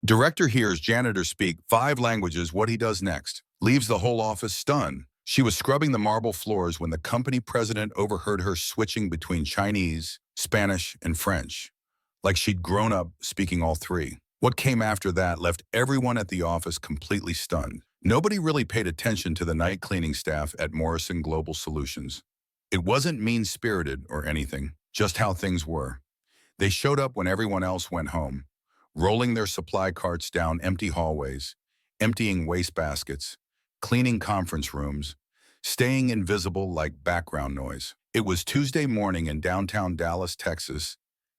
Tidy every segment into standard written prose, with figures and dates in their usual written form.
Director hears janitor speak 5 languages. What he does next. Leaves the whole office stunned. She was scrubbing the marble floors when the company president overheard her switching between Chinese, Spanish, and French, like she'd grown up speaking all 3. What came after that left everyone at the office completely stunned. Nobody really paid attention to the night cleaning staff at Morrison Global Solutions. It wasn't mean-spirited or anything, just how things were. They showed up when everyone else went home, rolling their supply carts down empty hallways, emptying waste baskets, cleaning conference rooms, staying invisible like background noise. It was Tuesday morning in downtown Dallas, Texas,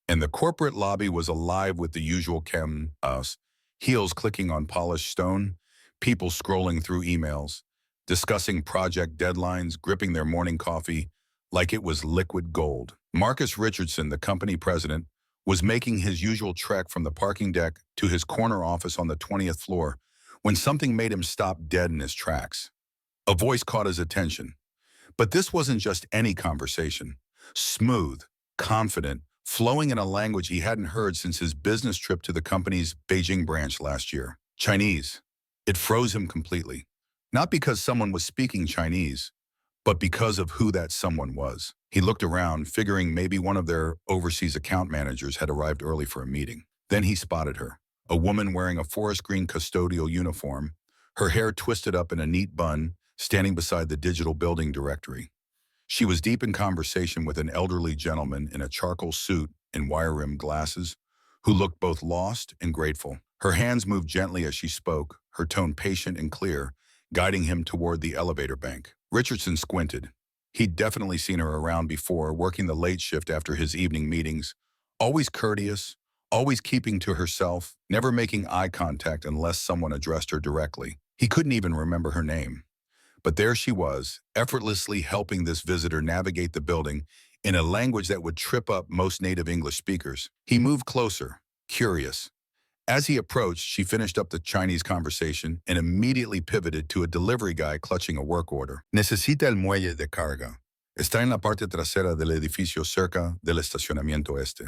and the corporate lobby was alive with the usual chaos, heels clicking on polished stone, people scrolling through emails, discussing project deadlines, gripping their morning coffee like it was liquid gold. Marcus Richardson, the company president, was making his usual trek from the parking deck to his corner office on the 20th floor when something made him stop dead in his tracks. A voice caught his attention. But this wasn't just any conversation. Smooth, confident, flowing in a language he hadn't heard since his business trip to the company's Beijing branch last year. Chinese. It froze him completely. Not because someone was speaking Chinese, but because of who that someone was. He looked around, figuring maybe one of their overseas account managers had arrived early for a meeting. Then he spotted her, a woman wearing a forest green custodial uniform, her hair twisted up in a neat bun, standing beside the digital building directory. She was deep in conversation with an elderly gentleman in a charcoal suit and wire-rimmed glasses, who looked both lost and grateful. Her hands moved gently as she spoke, her tone patient and clear, guiding him toward the elevator bank. Richardson squinted. He'd definitely seen her around before, working the late shift after his evening meetings, always courteous, always keeping to herself, never making eye contact unless someone addressed her directly. He couldn't even remember her name. But there she was, effortlessly helping this visitor navigate the building in a language that would trip up most native English speakers. He moved closer, curious. As he approached, she finished up the Chinese conversation and immediately pivoted to a delivery guy clutching a work order. Necesita el muelle de carga. Está en la parte trasera del edificio cerca del estacionamiento este,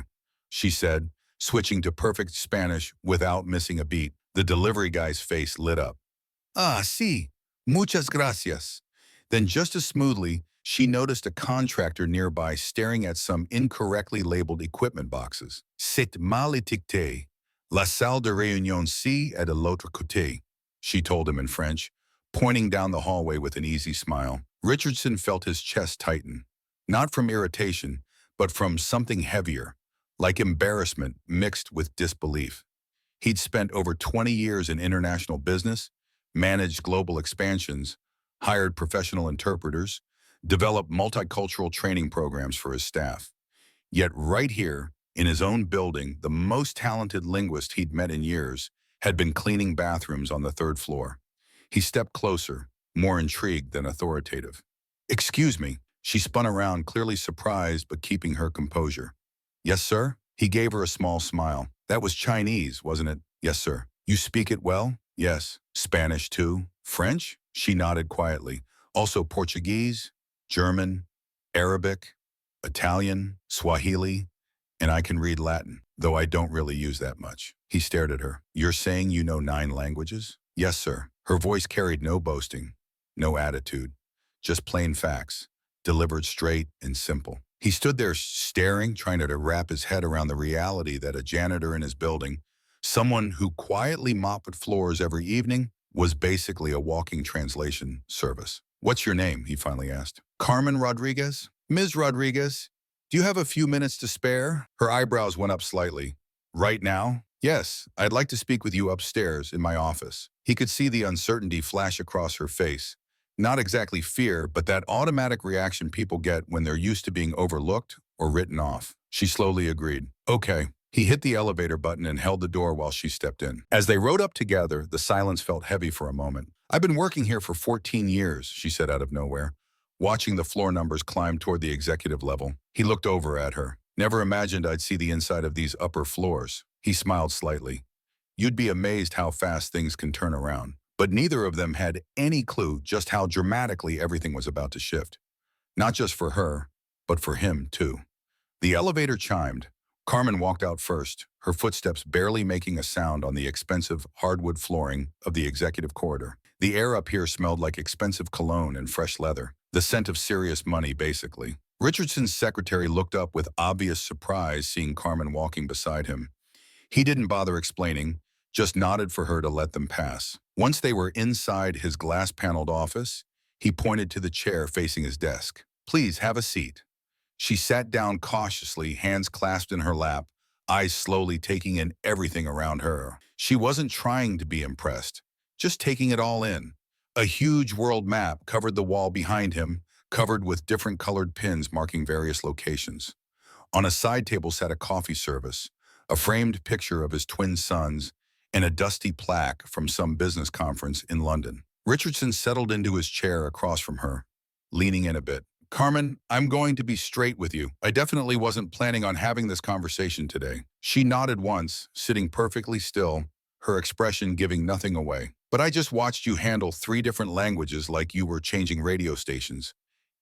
she said, switching to perfect Spanish without missing a beat. The delivery guy's face lit up. Ah, sí. Muchas gracias. Then just as smoothly, she noticed a contractor nearby staring at some incorrectly labeled equipment boxes. C'est mal étiqueté. La salle de réunion C est de l'autre côté, she told him in French, pointing down the hallway with an easy smile. Richardson felt his chest tighten, not from irritation, but from something heavier, like embarrassment mixed with disbelief. He'd spent over 20 years in international business, managed global expansions, hired professional interpreters, developed multicultural training programs for his staff. Yet right here, in his own building, the most talented linguist he'd met in years had been cleaning bathrooms on the 3rd floor. He stepped closer, more intrigued than authoritative. Excuse me, she spun around, clearly surprised but keeping her composure. Yes, sir? He gave her a small smile. That was Chinese, wasn't it? Yes, sir. You speak it well? Yes. Spanish, too? French? She nodded quietly. Also Portuguese, German, Arabic, Italian, Swahili, and I can read Latin, though I don't really use that much. He stared at her. You're saying you know 9 languages? Yes, sir. Her voice carried no boasting, no attitude, just plain facts, delivered straight and simple. He stood there staring, trying to wrap his head around the reality that a janitor in his building, someone who quietly mopped floors every evening, was basically a walking translation service. What's your name? He finally asked. Carmen Rodriguez? Ms. Rodriguez, do you have a few minutes to spare? Her eyebrows went up slightly. Right now? Yes, I'd like to speak with you upstairs in my office. He could see the uncertainty flash across her face. Not exactly fear, but that automatic reaction people get when they're used to being overlooked or written off. She slowly agreed. Okay. He hit the elevator button and held the door while she stepped in. As they rode up together, the silence felt heavy for a moment. I've been working here for 14 years, she said out of nowhere, watching the floor numbers climb toward the executive level. He looked over at her. Never imagined I'd see the inside of these upper floors. He smiled slightly. You'd be amazed how fast things can turn around. But neither of them had any clue just how dramatically everything was about to shift. Not just for her, but for him, too. The elevator chimed, Carmen walked out first, her footsteps barely making a sound on the expensive hardwood flooring of the executive corridor. The air up here smelled like expensive cologne and fresh leather, the scent of serious money, basically. Richardson's secretary looked up with obvious surprise seeing Carmen walking beside him. He didn't bother explaining, just nodded for her to let them pass. Once they were inside his glass-paneled office, he pointed to the chair facing his desk. "Please have a seat." She sat down cautiously, hands clasped in her lap, eyes slowly taking in everything around her. She wasn't trying to be impressed, just taking it all in. A huge world map covered the wall behind him, covered with different colored pins marking various locations. On a side table sat a coffee service, a framed picture of his twin sons, and a dusty plaque from some business conference in London. Richardson settled into his chair across from her, leaning in a bit. "Carmen, I'm going to be straight with you. I definitely wasn't planning on having this conversation today." She nodded once, sitting perfectly still, her expression giving nothing away. "But I just watched you handle 3 different languages like you were changing radio stations.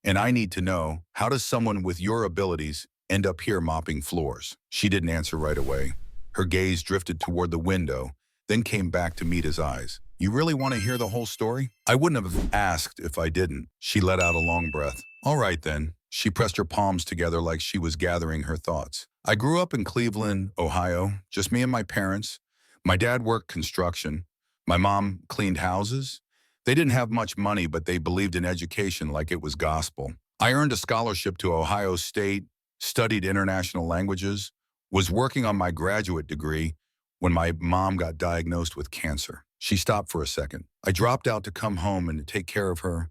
And I need to know, how does someone with your abilities end up here mopping floors?" She didn't answer right away. Her gaze drifted toward the window, then came back to meet his eyes. "You really want to hear the whole story?" "I wouldn't have asked if I didn't." She let out a long breath. "All right then." She pressed her palms together like she was gathering her thoughts. "I grew up in Cleveland, Ohio, just me and my parents. My dad worked construction. My mom cleaned houses. They didn't have much money, but they believed in education like it was gospel. I earned a scholarship to Ohio State, studied international languages, was working on my graduate degree when my mom got diagnosed with cancer." She stopped for a second. "I dropped out to come home and to take care of her.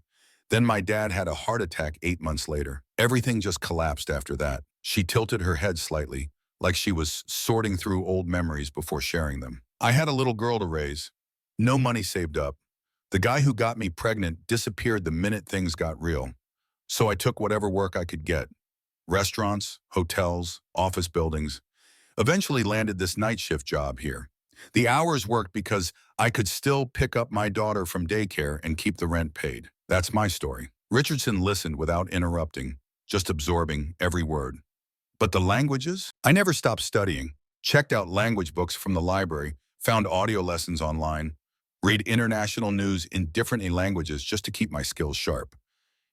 Then my dad had a heart attack 8 months later. Everything just collapsed after that." She tilted her head slightly, like she was sorting through old memories before sharing them. "I had a little girl to raise. No money saved up. The guy who got me pregnant disappeared the minute things got real. So I took whatever work I could get. Restaurants, hotels, office buildings. Eventually landed this night shift job here. The hours worked because I could still pick up my daughter from daycare and keep the rent paid. That's my story." Richardson listened without interrupting, just absorbing every word. "But the languages? I never stopped studying. Checked out language books from the library, found audio lessons online, read international news in different languages just to keep my skills sharp.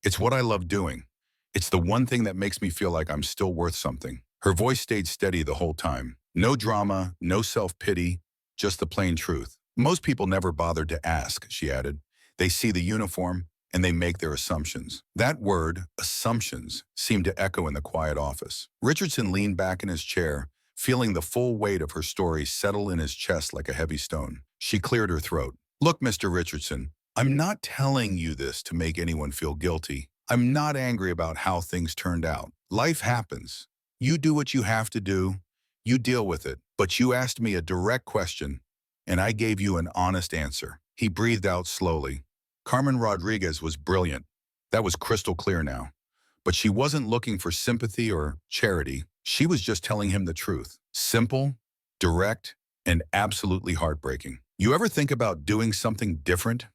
It's what I love doing. It's the one thing that makes me feel like I'm still worth something." Her voice stayed steady the whole time. No drama, no self-pity, just the plain truth. "Most people never bothered to ask," she added. "They see the uniform, and they make their assumptions." That word, assumptions, seemed to echo in the quiet office. Richardson leaned back in his chair, feeling the full weight of her story settle in his chest like a heavy stone. She cleared her throat. "Look, Mr. Richardson, I'm not telling you this to make anyone feel guilty. I'm not angry about how things turned out. Life happens. You do what you have to do. You deal with it. But you asked me a direct question, and I gave you an honest answer." He breathed out slowly. Carmen Rodriguez was brilliant. That was crystal clear now. But she wasn't looking for sympathy or charity. She was just telling him the truth. Simple, direct, and absolutely heartbreaking. "You ever think about doing something different?"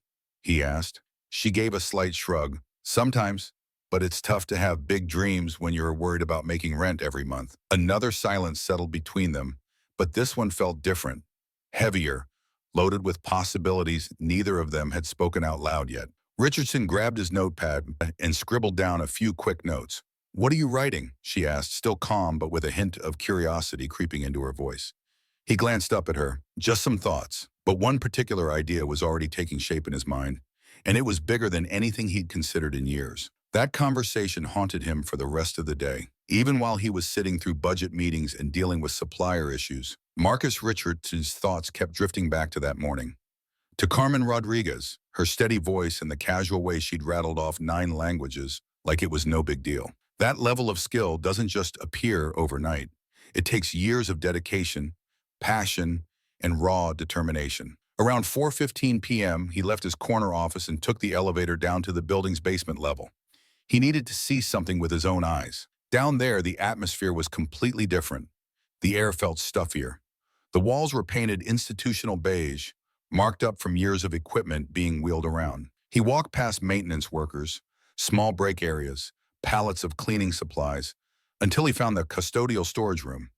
he asked. She gave a slight shrug. "Sometimes, but it's tough to have big dreams when you're worried about making rent every month." Another silence settled between them, but this one felt different, heavier, loaded with possibilities neither of them had spoken out loud yet. Richardson grabbed his notepad and scribbled down a few quick notes. "What are you writing?" she asked, still calm but with a hint of curiosity creeping into her voice. He glanced up at her. "Just some thoughts." But one particular idea was already taking shape in his mind, and it was bigger than anything he'd considered in years. That conversation haunted him for the rest of the day. Even while he was sitting through budget meetings and dealing with supplier issues, Marcus Richardson's thoughts kept drifting back to that morning. To Carmen Rodriguez, her steady voice and the casual way she'd rattled off 9 languages like it was no big deal. That level of skill doesn't just appear overnight. It takes years of dedication, passion, and raw determination. Around 4:15 p.m., he left his corner office and took the elevator down to the building's basement level. He needed to see something with his own eyes. Down there, the atmosphere was completely different. The air felt stuffier. The walls were painted institutional beige, marked up from years of equipment being wheeled around. He walked past maintenance workers, small break areas, pallets of cleaning supplies, until he found the custodial storage room.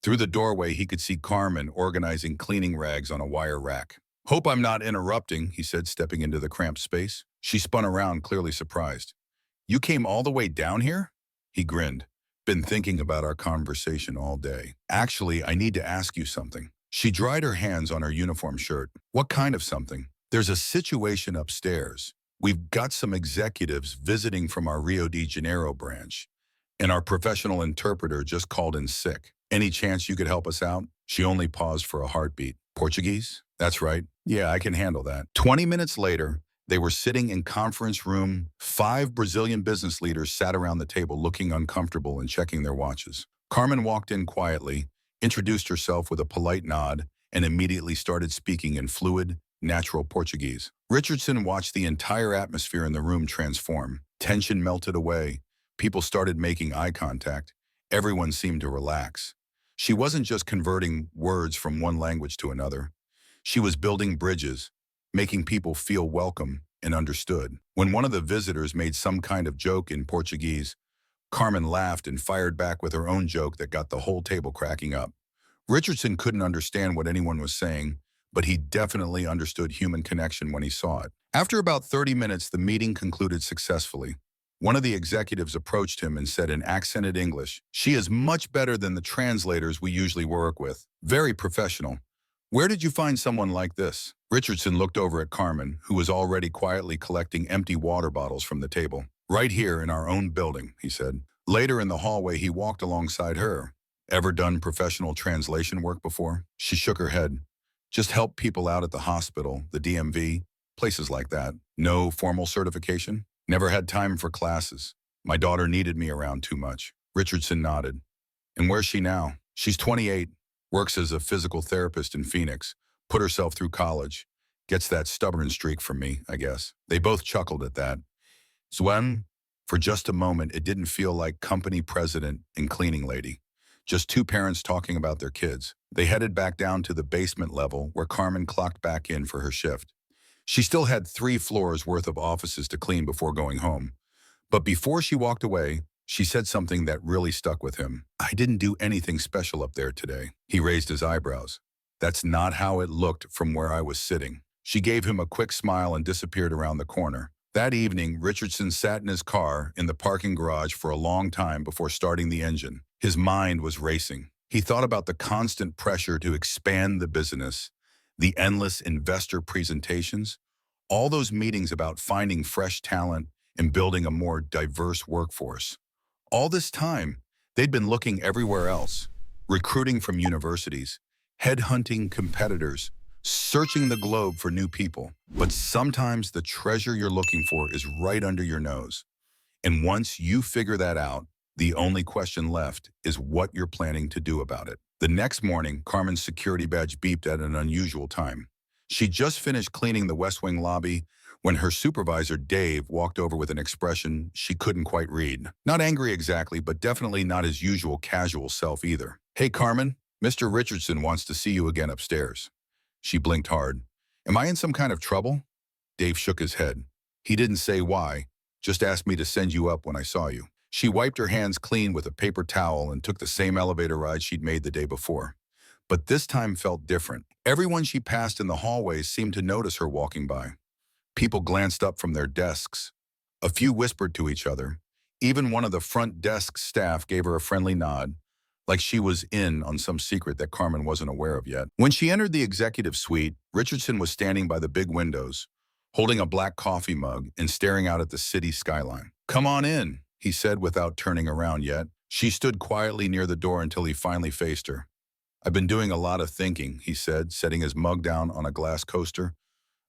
Through the doorway, he could see Carmen organizing cleaning rags on a wire rack. "Hope I'm not interrupting," he said, stepping into the cramped space. She spun around, clearly surprised. "You came all the way down here?" He grinned. "Been thinking about our conversation all day. Actually, I need to ask you something." She dried her hands on her uniform shirt. "What kind of something?" "There's a situation upstairs. We've got some executives visiting from our Rio de Janeiro branch, and our professional interpreter just called in sick. Any chance you could help us out?" She only paused for a heartbeat. "Portuguese?" "That's right. Yeah, I can handle that." 20 minutes later, they were sitting in conference room. 5 Brazilian business leaders sat around the table looking uncomfortable and checking their watches. Carmen walked in quietly, introduced herself with a polite nod, and immediately started speaking in fluid, natural Portuguese. Richardson watched the entire atmosphere in the room transform. Tension melted away. People started making eye contact. Everyone seemed to relax. She wasn't just converting words from one language to another. She was building bridges, making people feel welcome and understood. When one of the visitors made some kind of joke in Portuguese, Carmen laughed and fired back with her own joke that got the whole table cracking up. Richardson couldn't understand what anyone was saying, but he definitely understood human connection when he saw it. After about 30 minutes, the meeting concluded successfully. One of the executives approached him and said in accented English, "She is much better than the translators we usually work with. Very professional. Where did you find someone like this?" Richardson looked over at Carmen, who was already quietly collecting empty water bottles from the table. "Right here in our own building," he said. Later in the hallway, he walked alongside her. "Ever done professional translation work before?" She shook her head. "Just help people out at the hospital, the DMV, places like that. No formal certification? Never had time for classes. My daughter needed me around too much." Richardson nodded. "And where's she now?" "She's 28, works as a physical therapist in Phoenix, put herself through college. Gets that stubborn streak from me, I guess." They both chuckled at that. Zwen, for just a moment, it didn't feel like company president and cleaning lady. Just 2 parents talking about their kids. They headed back down to the basement level where Carmen clocked back in for her shift. She still had 3 floors worth of offices to clean before going home. But before she walked away, she said something that really stuck with him. "I didn't do anything special up there today." He raised his eyebrows. "That's not how it looked from where I was sitting." She gave him a quick smile and disappeared around the corner. That evening, Richardson sat in his car in the parking garage for a long time before starting the engine. His mind was racing. He thought about the constant pressure to expand the business, the endless investor presentations, all those meetings about finding fresh talent and building a more diverse workforce. All this time, they'd been looking everywhere else, recruiting from universities, headhunting competitors, searching the globe for new people. But sometimes the treasure you're looking for is right under your nose. And once you figure that out, the only question left is what you're planning to do about it. The next morning, Carmen's security badge beeped at an unusual time. She just finished cleaning the West Wing lobby when her supervisor, Dave, walked over with an expression she couldn't quite read. Not angry exactly, but definitely not his usual casual self either. "Hey, Carmen, Mr. Richardson wants to see you again upstairs." She blinked hard. "Am I in some kind of trouble?" Dave shook his head. "He didn't say why, just asked me to send you up when I saw you." She wiped her hands clean with a paper towel and took the same elevator ride she'd made the day before. But this time felt different. Everyone she passed in the hallways seemed to notice her walking by. People glanced up from their desks. A few whispered to each other. Even one of the front desk staff gave her a friendly nod, like she was in on some secret that Carmen wasn't aware of yet. When she entered the executive suite, Richardson was standing by the big windows, holding a black coffee mug and staring out at the city skyline. "Come on in," he said without turning around yet. She stood quietly near the door until he finally faced her. "I've been doing a lot of thinking," he said, setting his mug down on a glass coaster,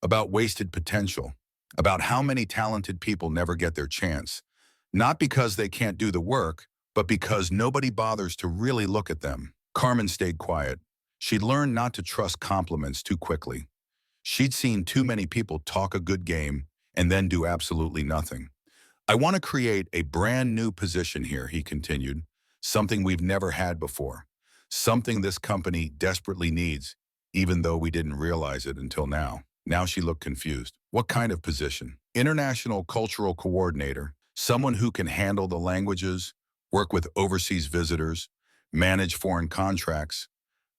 "about wasted potential, about how many talented people never get their chance. Not because they can't do the work, but because nobody bothers to really look at them." Carmen stayed quiet. She'd learned not to trust compliments too quickly. She'd seen too many people talk a good game and then do absolutely nothing. "I want to create a brand new position here," he continued. "Something we've never had before. Something this company desperately needs, even though we didn't realize it until now." Now she looked confused. "What kind of position?" "International Cultural Coordinator. Someone who can handle the languages, work with overseas visitors, manage foreign contracts,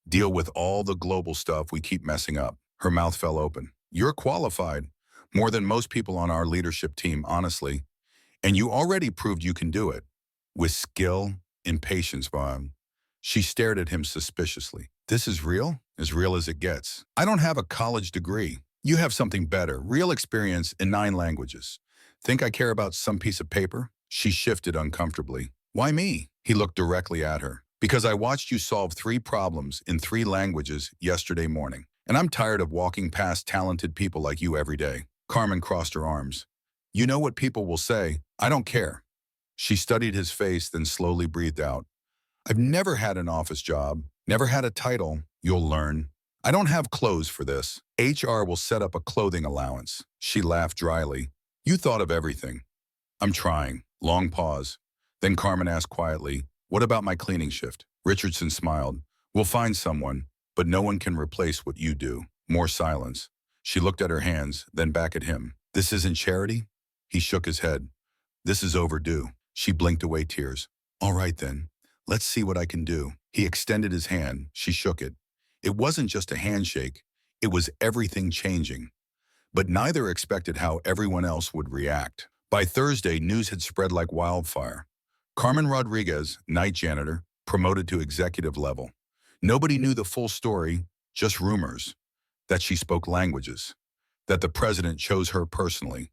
deal with all the global stuff we keep messing up. Her mouth fell open. You're qualified, more than most people on our leadership team, honestly, and you already proved you can do it. With skill and patience, Vaughn. She stared at him suspiciously. This is real? As real as it gets. I don't have a college degree. You have something better, real experience in 9 languages. Think I care about some piece of paper? She shifted uncomfortably. Why me? He looked directly at her. Because I watched you solve 3 problems in 3 languages yesterday morning. And I'm tired of walking past talented people like you every day. Carmen crossed her arms. You know what people will say. I don't care. She studied his face, then slowly breathed out. I've never had an office job, never had a title. You'll learn. I don't have clothes for this. HR will set up a clothing allowance. She laughed dryly. You thought of everything. I'm trying. Long pause. Then Carmen asked quietly, what about my cleaning shift? Richardson smiled. We'll find someone, but no one can replace what you do. More silence. She looked at her hands, then back at him. This isn't charity? He shook his head. This is overdue. She blinked away tears. All right then. Let's see what I can do. He extended his hand. She shook it. It wasn't just a handshake. It was everything changing. But neither expected how everyone else would react. By Thursday, news had spread like wildfire. Carmen Rodriguez, night janitor, promoted to executive level. Nobody knew the full story, just rumors. That she spoke languages. That the president chose her personally.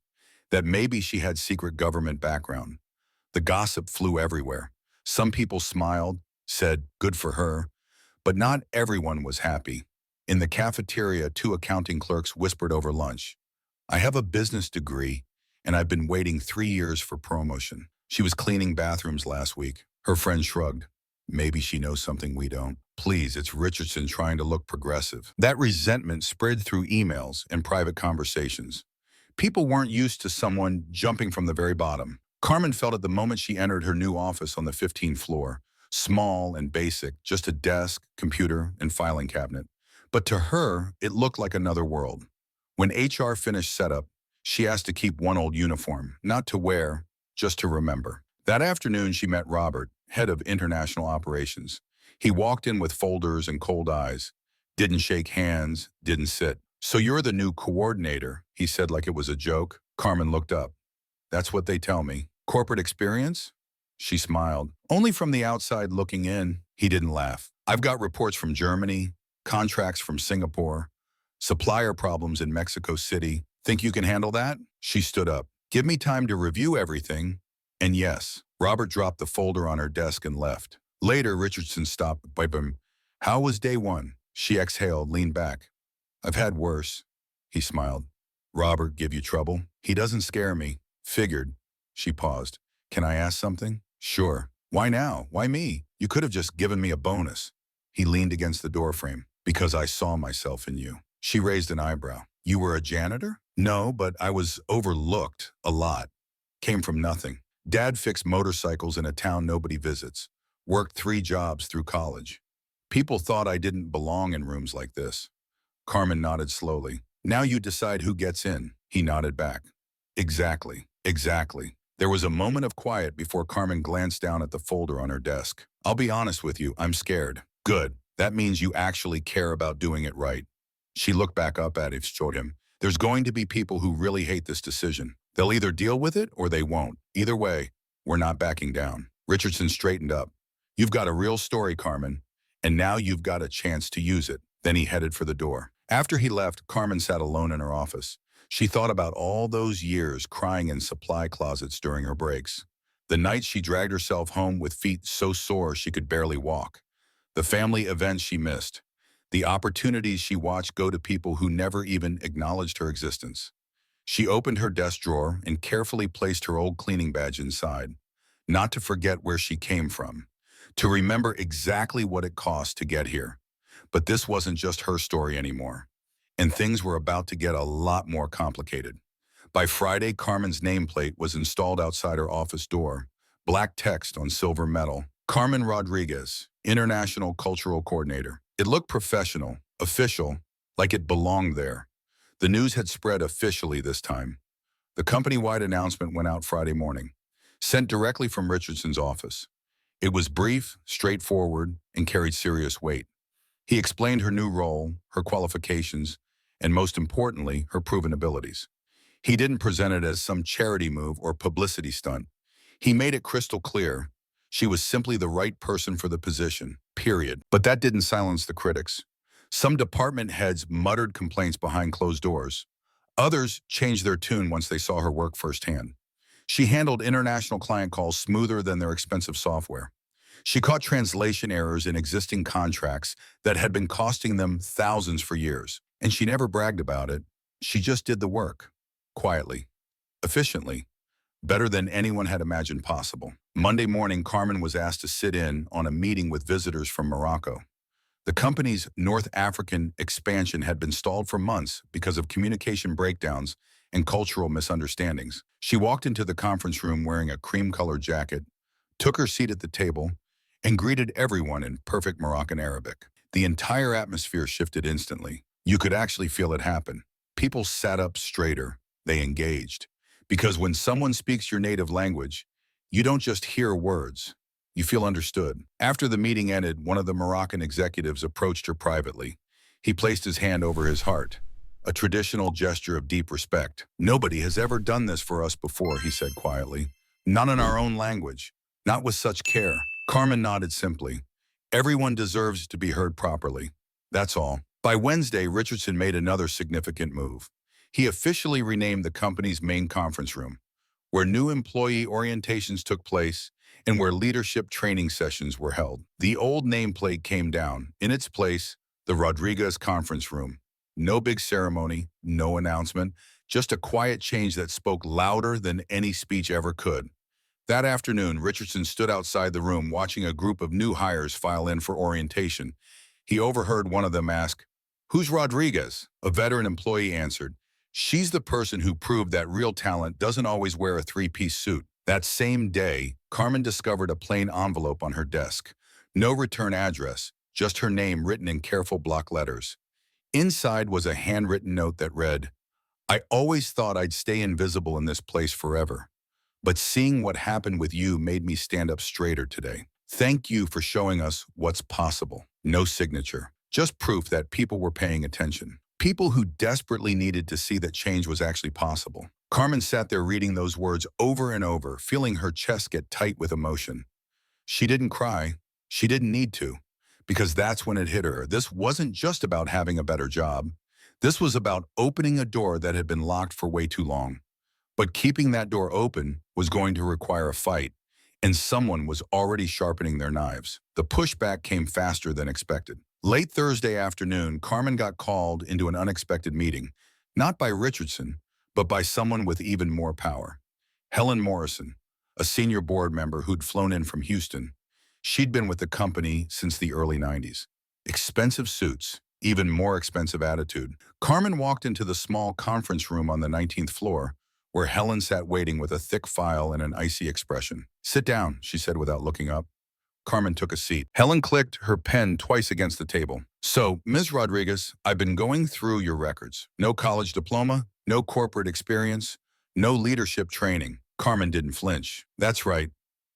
That maybe she had secret government background. The gossip flew everywhere. Some people smiled, said, good for her. But not everyone was happy. In the cafeteria, 2 accounting clerks whispered over lunch. I have a business degree, and I've been waiting 3 years for promotion. She was cleaning bathrooms last week. Her friend shrugged. Maybe she knows something we don't. Please, it's Richardson trying to look progressive. That resentment spread through emails and private conversations. People weren't used to someone jumping from the very bottom. Carmen felt it the moment she entered her new office on the 15th floor. Small and basic, just a desk, computer, and filing cabinet. But to her, it looked like another world. When HR finished setup, she asked to keep one old uniform, not to wear, just to remember. That afternoon, she met Robert, head of international operations. He walked in with folders and cold eyes. Didn't shake hands, didn't sit. So you're the new coordinator, he said like it was a joke. Carmen looked up. That's what they tell me. Corporate experience? She smiled. Only from the outside looking in. He didn't laugh. I've got reports from Germany, contracts from Singapore, supplier problems in Mexico City. Think you can handle that? She stood up. Give me time to review everything. And yes, Robert dropped the folder on her desk and left. Later, Richardson stopped by him. How was day 1? She exhaled, leaned back. I've had worse. He smiled. Robert give you trouble? He doesn't scare me. Figured. She paused. Can I ask something? Sure. Why now? Why me? You could have just given me a bonus. He leaned against the doorframe. Because I saw myself in you. She raised an eyebrow. You were a janitor? No, but I was overlooked a lot. Came from nothing. Dad fixed motorcycles in a town nobody visits. Worked 3 jobs through college. People thought I didn't belong in rooms like this. Carmen nodded slowly. Now you decide who gets in. He nodded back. Exactly. Exactly. There was a moment of quiet before Carmen glanced down at the folder on her desk. I'll be honest with you, I'm scared. Good. That means you actually care about doing it right. She looked back up at him, showed him. There's going to be people who really hate this decision. They'll either deal with it or they won't. Either way, we're not backing down. Richardson straightened up. You've got a real story, Carmen, and now you've got a chance to use it. Then he headed for the door. After he left, Carmen sat alone in her office. She thought about all those years crying in supply closets during her breaks. The nights she dragged herself home with feet so sore she could barely walk. The family events she missed. The opportunities she watched go to people who never even acknowledged her existence. She opened her desk drawer and carefully placed her old cleaning badge inside, not to forget where she came from, to remember exactly what it cost to get here. But this wasn't just her story anymore, and things were about to get a lot more complicated. By Friday, Carmen's nameplate was installed outside her office door, black text on silver metal. Carmen Rodriguez, International Cultural Coordinator. It looked professional, official, like it belonged there. The news had spread officially this time. The company-wide announcement went out Friday morning, sent directly from Richardson's office. It was brief, straightforward, and carried serious weight. He explained her new role, her qualifications, and most importantly, her proven abilities. He didn't present it as some charity move or publicity stunt. He made it crystal clear she was simply the right person for the position, period. But that didn't silence the critics. Some department heads muttered complaints behind closed doors. Others changed their tune once they saw her work firsthand. She handled international client calls smoother than their expensive software. She caught translation errors in existing contracts that had been costing them thousands for years. And she never bragged about it. She just did the work. Quietly. Efficiently. Better than anyone had imagined possible. Monday morning, Carmen was asked to sit in on a meeting with visitors from Morocco. The company's North African expansion had been stalled for months because of communication breakdowns and cultural misunderstandings. She walked into the conference room wearing a cream-colored jacket, took her seat at the table, and greeted everyone in perfect Moroccan Arabic. The entire atmosphere shifted instantly. You could actually feel it happen. People sat up straighter. They engaged. Because when someone speaks your native language, you don't just hear words. You feel understood. After the meeting ended, one of the Moroccan executives approached her privately. He placed his hand over his heart, a traditional gesture of deep respect. "Nobody has ever done this for us before," he said quietly. "Not in our own language, not with such care." Carmen nodded simply. Everyone deserves to be heard properly. That's all. By Wednesday, Richardson made another significant move. He officially renamed the company's main conference room, where new employee orientations took place and where leadership training sessions were held. The old nameplate came down. In its place, the Rodriguez Conference Room. No big ceremony, no announcement, just a quiet change that spoke louder than any speech ever could. That afternoon, Richardson stood outside the room watching a group of new hires file in for orientation. He overheard one of them ask, "Who's Rodriguez?" A veteran employee answered, "She's the person who proved that real talent doesn't always wear a three-piece suit." That same day, Carmen discovered a plain envelope on her desk. No return address, just her name written in careful block letters. Inside was a handwritten note that read, "I always thought I'd stay invisible in this place forever. But seeing what happened with you made me stand up straighter today. Thank you for showing us what's possible." No signature, just proof that people were paying attention. People who desperately needed to see that change was actually possible. Carmen sat there reading those words over and over, feeling her chest get tight with emotion. She didn't cry. She didn't need to, because that's when it hit her. This wasn't just about having a better job. This was about opening a door that had been locked for way too long. But keeping that door open was going to require a fight, and someone was already sharpening their knives. The pushback came faster than expected. Late Thursday afternoon, Carmen got called into an unexpected meeting, not by Richardson, but by someone with even more power. Helen Morrison, a senior board member who'd flown in from Houston. She'd been with the company since the early 90s. Expensive suits, even more expensive attitude. Carmen walked into the small conference room on the 19th floor, where Helen sat waiting with a thick file and an icy expression. "Sit down," she said without looking up. Carmen took a seat. Helen clicked her pen twice against the table. "So, Ms. Rodriguez, I've been going through your records. No college diploma, no corporate experience, no leadership training." Carmen didn't flinch. "That's right."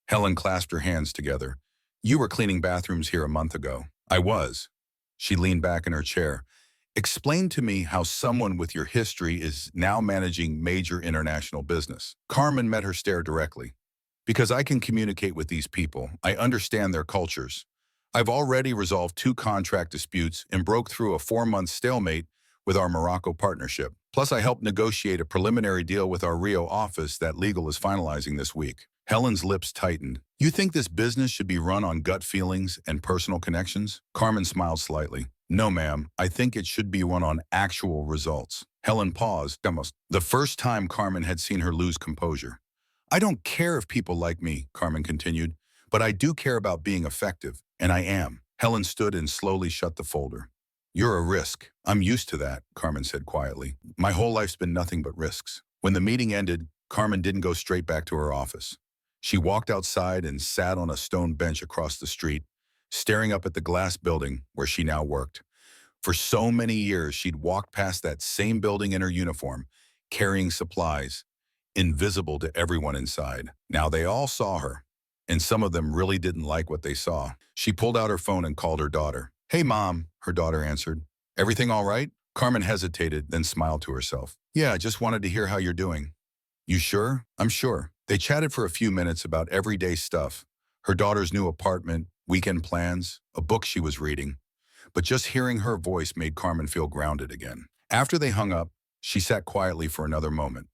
Helen clasped her hands together. "You were cleaning bathrooms here a month ago." "I was." She leaned back in her chair. "Explain to me how someone with your history is now managing major international business." Carmen met her stare directly. "Because I can communicate with these people. I understand their cultures. I've already resolved 2 contract disputes and broke through a 4-month stalemate with our Morocco partnership. Plus, I helped negotiate a preliminary deal with our Rio office that legal is finalizing this week." Helen's lips tightened. "You think this business should be run on gut feelings and personal connections?" Carmen smiled slightly. "No, ma'am. I think it should be run on actual results." Helen paused, almost the first time Carmen had seen her lose composure. "I don't care if people like me," Carmen continued, "but I do care about being effective, and I am." Helen stood and slowly shut the folder. "You're a risk." "I'm used to that," Carmen said quietly. "My whole life's been nothing but risks." When the meeting ended, Carmen didn't go straight back to her office. She walked outside and sat on a stone bench across the street, staring up at the glass building where she now worked. For so many years, she'd walked past that same building in her uniform, carrying supplies, invisible to everyone inside. Now they all saw her, and some of them really didn't like what they saw. She pulled out her phone and called her daughter. "Hey, Mom," her daughter answered. "Everything all right?" Carmen hesitated, then smiled to herself. "Yeah, I just wanted to hear how you're doing." "You sure?" "I'm sure." They chatted for a few minutes about everyday stuff. Her daughter's new apartment, weekend plans, a book she was reading. But just hearing her voice made Carmen feel grounded again. After they hung up, she sat quietly for another moment.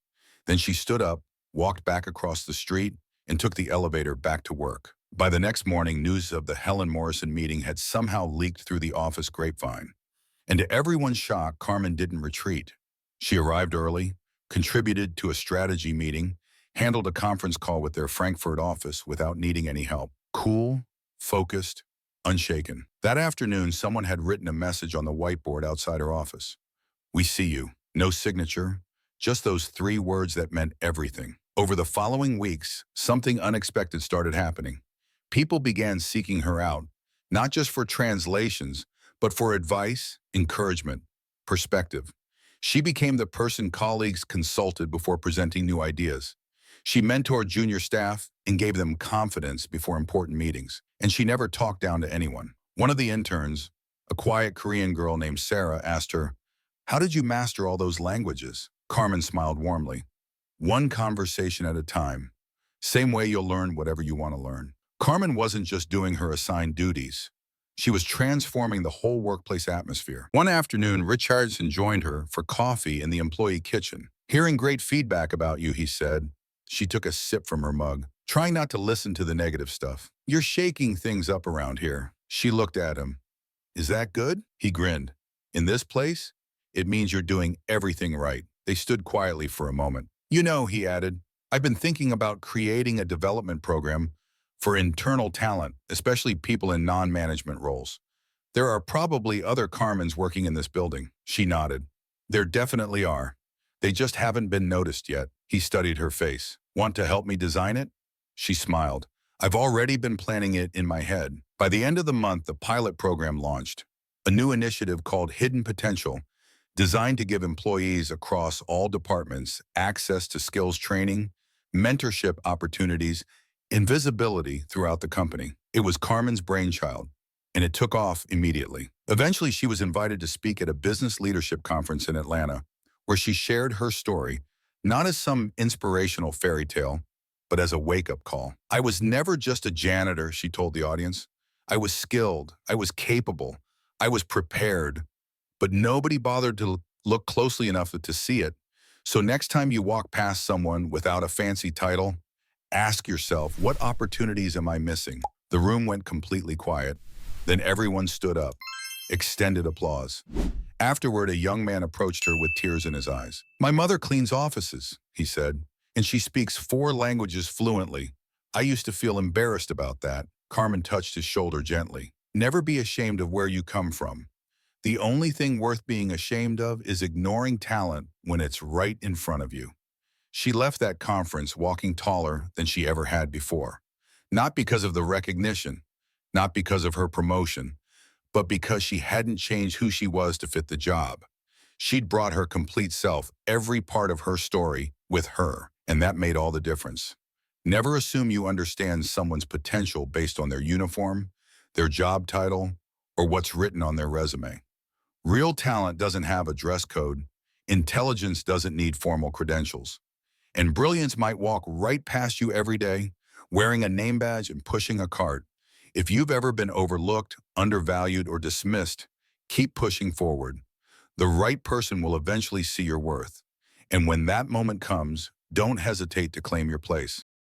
Then she stood up, walked back across the street, and took the elevator back to work. By the next morning, news of the Helen Morrison meeting had somehow leaked through the office grapevine. And to everyone's shock, Carmen didn't retreat. She arrived early, contributed to a strategy meeting, handled a conference call with their Frankfurt office without needing any help. Cool, focused, unshaken. That afternoon, someone had written a message on the whiteboard outside her office. "We see you." No signature, just those 3 words that meant everything. Over the following weeks, something unexpected started happening. People began seeking her out, not just for translations, but for advice, encouragement, perspective. She became the person colleagues consulted before presenting new ideas. She mentored junior staff and gave them confidence before important meetings. And she never talked down to anyone. One of the interns, a quiet Korean girl named Sarah, asked her, "How did you master all those languages?" Carmen smiled warmly. "One conversation at a time. Same way you'll learn whatever you want to learn." Carmen wasn't just doing her assigned duties. She was transforming the whole workplace atmosphere. One afternoon, Richardson joined her for coffee in the employee kitchen. "Hearing great feedback about you," he said. She took a sip from her mug, trying not to listen to the negative stuff. "You're shaking things up around here." She looked at him. "Is that good?" He grinned. "In this place, it means you're doing everything right." They stood quietly for a moment. "You know," he added, "I've been thinking about creating a development program for internal talent, especially people in non-management roles. There are probably other Carmens working in this building." She nodded. "There definitely are. They just haven't been noticed yet." He studied her face. "Want to help me design it?" She smiled. "I've already been planning it in my head." By the end of the month, the pilot program launched, a new initiative called Hidden Potential, designed to give employees across all departments access to skills training, mentorship opportunities, and visibility throughout the company. It was Carmen's brainchild, and it took off immediately. Eventually, she was invited to speak at a business leadership conference in Atlanta, where she shared her story, not as some inspirational fairy tale, but as a wake-up call. "I was never just a janitor," she told the audience. "I was skilled, I was capable, I was prepared, but nobody bothered to look closely enough to see it. So next time you walk past someone without a fancy title, ask yourself, what opportunities am I missing?" The room went completely quiet. Then everyone stood up. Extended applause. Afterward, a young man approached her with tears in his eyes. "My mother cleans offices," he said, "and she speaks 4 languages fluently. I used to feel embarrassed about that." Carmen touched his shoulder gently. "Never be ashamed of where you come from. The only thing worth being ashamed of is ignoring talent when it's right in front of you." She left that conference walking taller than she ever had before. Not because of the recognition, not because of her promotion, but because she hadn't changed who she was to fit the job. She'd brought her complete self, every part of her story, with her, and that made all the difference. Never assume you understand someone's potential based on their uniform, their job title, or what's written on their resume. Real talent doesn't have a dress code. Intelligence doesn't need formal credentials. And brilliance might walk right past you every day, wearing a name badge and pushing a cart. If you've ever been overlooked, undervalued, or dismissed, keep pushing forward. The right person will eventually see your worth. And when that moment comes, don't hesitate to claim your place.